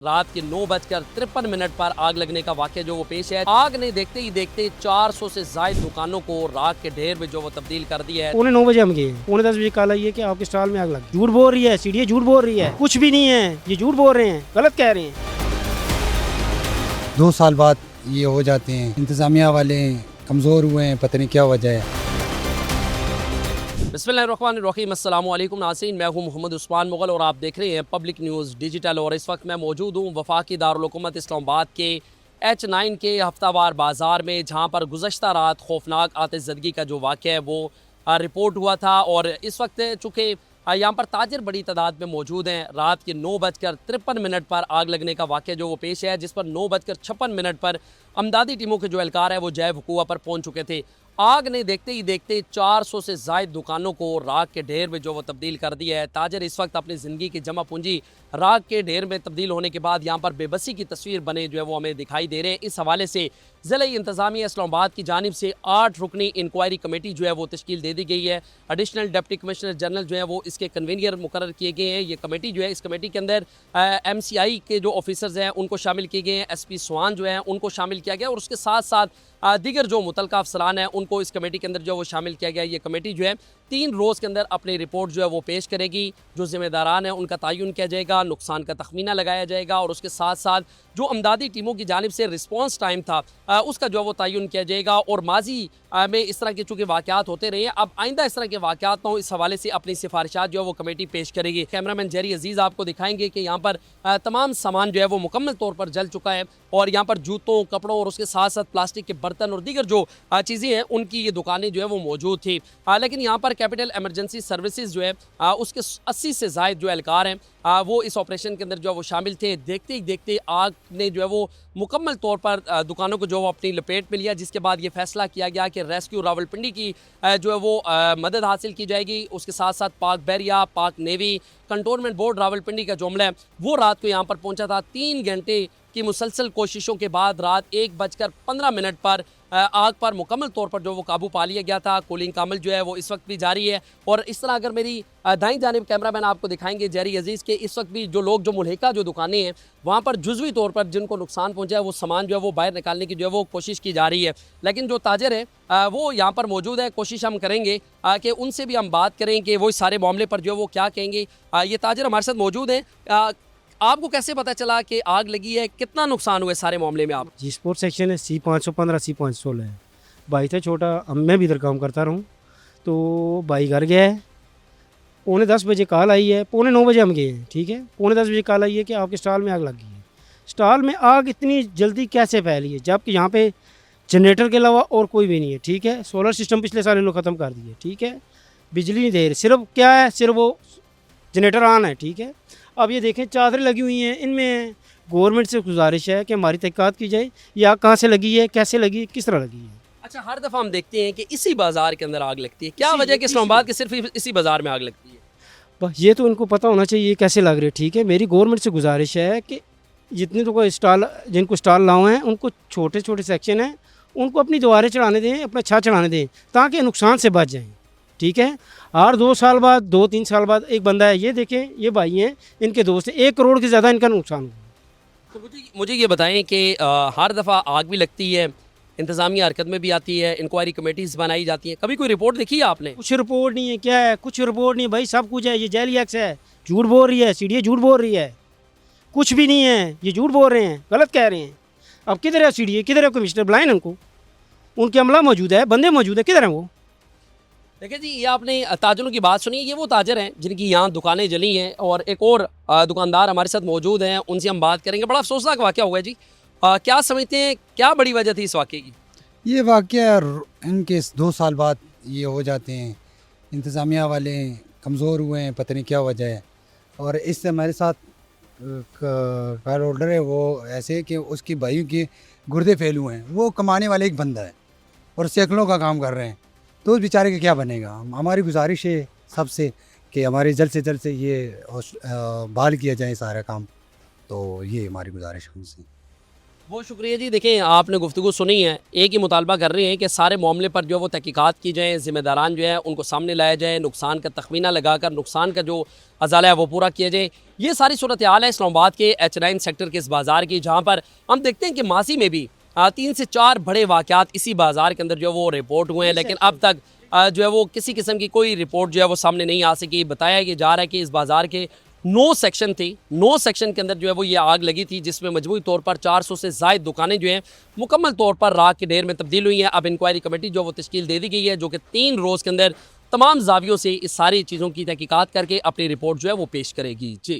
रात के 9:53 पर आग लगने का वाकया जो वो पेश है। आग ने देखते ही देखते 400 से ज्यादा दुकानों को राख के ढेर में जो वो तब्दील कर दिया है। 9:45 हम गए, 10:45 कॉल आई है कि आपके स्टॉल में आग लगी। झूठ बोल रही है, सीढ़ी झूठ बोल रही है, कुछ भी नहीं है, ये झूठ बोल रहे हैं, गलत कह रहे हैं। 2 साल बाद ये हो जाते हैं, इंतजामिया वाले कमज़ोर हुए हैं, पता नहीं क्या वजह है। बिस्मिल्लाहिर्रहमानिर्रहीम, अस्सलाम वालेकुम नाज़रीन, मैं हूं मोहम्मद उस्मान मुग़ल और आप देख रहे हैं पब्लिक न्यूज़ डिजिटल। और इस वक्त मैं मौजूद हूं वफाकी दारुल हुकूमत इस्लामाबाद के H9 के हफ्तावार बाज़ार में, जहां पर गुज़श्ता रात खौफनाक आतिशज़दगी का जो वाक़या है वो रिपोर्ट हुआ था। और इस वक्त चूँकि यहाँ पर ताजर बड़ी तादाद में मौजूद हैं, रात के 9:53 पर आग लगने का वाक़या जो वो पेश है, जिस पर 9:56 पर अमदादी टीमों के जो एहलकार है वो जय वकूआ पर पहुँच चुके थे। आग ने देखते ही देखते 400 से ज़ायद दुकानों को राख के ढेर में जो वो तब्दील कर दिया है। ताजर इस वक्त अपनी ज़िंदगी की जमा पूंजी राख के ढेर में तब्दील होने के बाद यहाँ पर बेबसी की तस्वीर बने जो है वो हमें दिखाई दे रहे हैं। इस हवाले से ज़िला इंतज़ामिया इस्लामाबाद की जानिब से 8 रुकनी इंक्वायरी कमेटी जो है वो तश्कील दे दी गई है। एडिशनल डिप्टी कमिश्नर जनरल जो है वो इसके कन्वीनियर मुकर्रर किए गए हैं। ये कमेटी जो है, इस कमेटी के अंदर MCI के जो ऑफिसर्स हैं उनको शामिल किए गए हैं, SP स्वान जो है उनको शामिल किया गया और उसके साथ साथ दीगर जो मुतलका अफसरान हैं उनको इस कमेटी के अंदर जो वो शामिल किया गया। ये कमेटी जो है 3 रोज़ के अंदर अपनी रिपोर्ट जो है वो पेश करेगी। जो ज़िम्मेदारान हैं उनका तयन किया जाएगा, नुकसान का तखमीना लगाया जाएगा और उसके साथ साथ जो अमदादी टीमों की जानिब से रिस्पॉन्स टाइम था उसका जो है वो तयन किया जाएगा। और माजी में इस तरह के चूँकि वाक़यात होते रहे हैं, अब आइंदा इस तरह के वाक़यात ना हो, इस हवाले से अपनी सिफारिशात जो है वो कमेटी पेश करेगी। कैमरामैन जेरी अजीज़ आपको दिखाएंगे कि यहाँ पर तमाम सामान जो है वो मुकम्मल तौर पर जल चुका है और यहाँ पर जूतों, कपड़ों और उसके साथ साथ प्लास्टिक के बर्तन और दीगर जो चीज़ें हैं उनकी ये दुकानें जो है वो मौजूद थी। लेकिन यहाँ पर कैपिटल एमरजेंसी सर्विसेज जो है उसके 80 से ज़ायद जो एहलकार हैं वो इस ऑपरेशन के अंदर जो है वो शामिल थे। देखते ही देखते आग ने जो है वो मुकम्मल तौर पर दुकानों को जो वो अपनी लपेट में लिया, जिसके बाद ये फैसला किया गया कि रेस्क्यू रावलपिंडी की जो है वो मदद हासिल की जाएगी। उसके साथ साथ पाक बहरिया, पाक नेवी, कंटोनमेंट बोर्ड रावलपिंडी का जो अमला है वो रात को यहाँ पर पहुँचा था। 3 घंटे की मुसलसल कोशिशों के बाद रात 1:15 पर आग पर मुकम्मल तौर पर जो वो काबू पा लिया गया था। कूलिंग का अमल जो है वो इस वक्त भी जारी है। और इस तरह अगर मेरी दाईं जानिब कैमरामैन आपको दिखाएंगे जेरी अजीज़ के, इस वक्त भी जो लोग जो मुल्हिका जो दुकानें हैं वहाँ पर जुज़वी तौर पर जिनको नुकसान पहुँचा है वो सामान जो है वो बाहर निकालने की जो है वो कोशिश की जा रही है। लेकिन जो ताजर है वो यहाँ पर मौजूद है। कोशिश हम करेंगे कि उनसे भी हम बात करें कि वो इस सारे मामले पर जो है वो क्या कहेंगे। ये ताजर हमारे साथ मौजूद हैं। आपको कैसे पता चला कि आग लगी है, कितना नुकसान हुआ है सारे मामले में? आप जी स्पोर्ट सेक्शन है, C515 C516 है। भाई था छोटा, अब मैं भी इधर काम करता रहूँ तो भाई घर गया है। 9:45 कॉल आई है, 9:45 हम गए हैं, ठीक है। 9:45 कॉल आई है कि आपके स्टॉल में आग लगी है। स्टॉल में आग इतनी जल्दी कैसे फैली है जबकि यहाँ पे जनरेटर के अलावा और कोई भी नहीं है, ठीक है। सोलर सिस्टम पिछले साल इन्होंने ख़त्म कर दिए, ठीक है। बिजली नहीं दे रहे, सिर्फ क्या है, सिर्फ वो जनरेटर ऑन है, ठीक है। अब ये देखें चादरें लगी हुई हैं, इनमें गवर्नमेंट से गुजारिश है कि हमारी तहक़ीक़ात की जाए, या कहाँ से लगी है, कैसे लगी है, किस तरह लगी है। अच्छा, हर दफ़ा हम देखते हैं कि इसी बाज़ार के अंदर आग लगती है, क्या वजह है कि इस्लामाबाद के सिर्फ इसी बाज़ार में आग लगती है? बस ये तो उनको पता होना चाहिए कैसे लग रही है, ठीक है। मेरी गवर्नमेंट से गुजारिश है कि जितने तो कोई स्टॉल, जिनको स्टॉल लाए हैं उनको छोटे छोटे सेक्शन हैं, उनको अपनी दीवारें चढ़ाने दें, अपना छत चढ़ाने दें ताकि नुकसान से बच जाएँ, ठीक है। और 2 साल बाद, 2-3 साल बाद एक बंदा है, ये देखें, ये भाई हैं, इनके दोस्त हैं, 1 करोड़ से ज़्यादा इनका नुकसान हुआ। तो मुझे ये बताएं कि हर दफ़ा आग भी लगती है, इंतज़ामिया हरकत में भी आती है, इंक्वायरी कमेटीज़ बनाई जाती हैं, कभी कोई रिपोर्ट देखी है आपने? कुछ रिपोर्ट नहीं है, क्या है, कुछ रिपोर्ट नहीं है भाई, सब कुछ है। ये जेल एक्स है, झूठ बोल रही है, सीढ़ी झूठ बोल रही है, कुछ भी नहीं है, ये झूठ बोल रहे हैं, गलत कह रहे हैं। अब किधर है सीढ़ी, किधर है कमिश्नर, बुलाएं उनको, उनके अमला मौजूद है, बंदे मौजूद है, किधर है वो? देखिए जी, ये आपने ताजरों की बात सुनी, ये वो ताजर हैं जिनकी यहाँ दुकानें जली हैं और एक और दुकानदार हमारे साथ मौजूद हैं, उनसे हम बात करेंगे। बड़ा अफसोसनाक वाक़या हुआ है जी, क्या समझते हैं, क्या बड़ी वजह थी इस वाक़े की? ये वाक़या इनके 2 साल बाद ये हो जाते हैं, इंतज़ामिया वाले कमज़ोर हुए हैं, पता नहीं क्या वजह है। और इससे हमारे साथ कार होल्डर है वो ऐसे कि उसकी भाइयों के गुर्दे फेल हुए हैं, वो कमाने वाले एक बंदा है और सैकड़ों का काम कर रहे हैं, तो उस बेचारे का क्या बनेगा। हमारी गुजारिश है सबसे कि हमारे जल्द से ये बहाल किया जाए सारा काम, तो ये हमारी गुजारिश है उनसे। बहुत शुक्रिया जी। देखें, आपने गुफ्तगू सुनी है, एक ही मुतालबा कर रहे हैं कि सारे मामले पर जो है वो तहकीकात की जाए, ज़िम्मेदारान जो है उनको सामने लाया जाए, नुकसान का तखमीना लगाकर नुकसान का जो अजाला है वो पूरा किया जाए। ये सारी सूरत हाल है इस्लामाबाद के H9 सेक्टर के इस बाज़ार की, जहाँ पर हम देखते हैं कि माजी में भी 3 से 4 बड़े वाक़यात इसी बाज़ार के अंदर जो है वो रिपोर्ट हुए हैं, लेकिन अब तक जो है वो किसी किस्म की कोई रिपोर्ट जो है वो सामने नहीं आ सकी। बताया कि जा रहा है कि इस बाज़ार के 9 सेक्शन थे, 9 सेक्शन के अंदर जो है वो ये आग लगी थी, जिसमें मजमूई तौर पर 400 से ज़ायद दुकानें जो हैं मुकम्मल तौर पर राख के ढेर में तब्दील हुई हैं। अब इंक्वायरी कमेटी जो वो तश्कील दे दी गई है, जो कि 3 रोज़ के अंदर तमाम जावियों से इस सारी चीज़ों की तहकीकात करके अपनी रिपोर्ट जो है वो पेश करेगी। जी।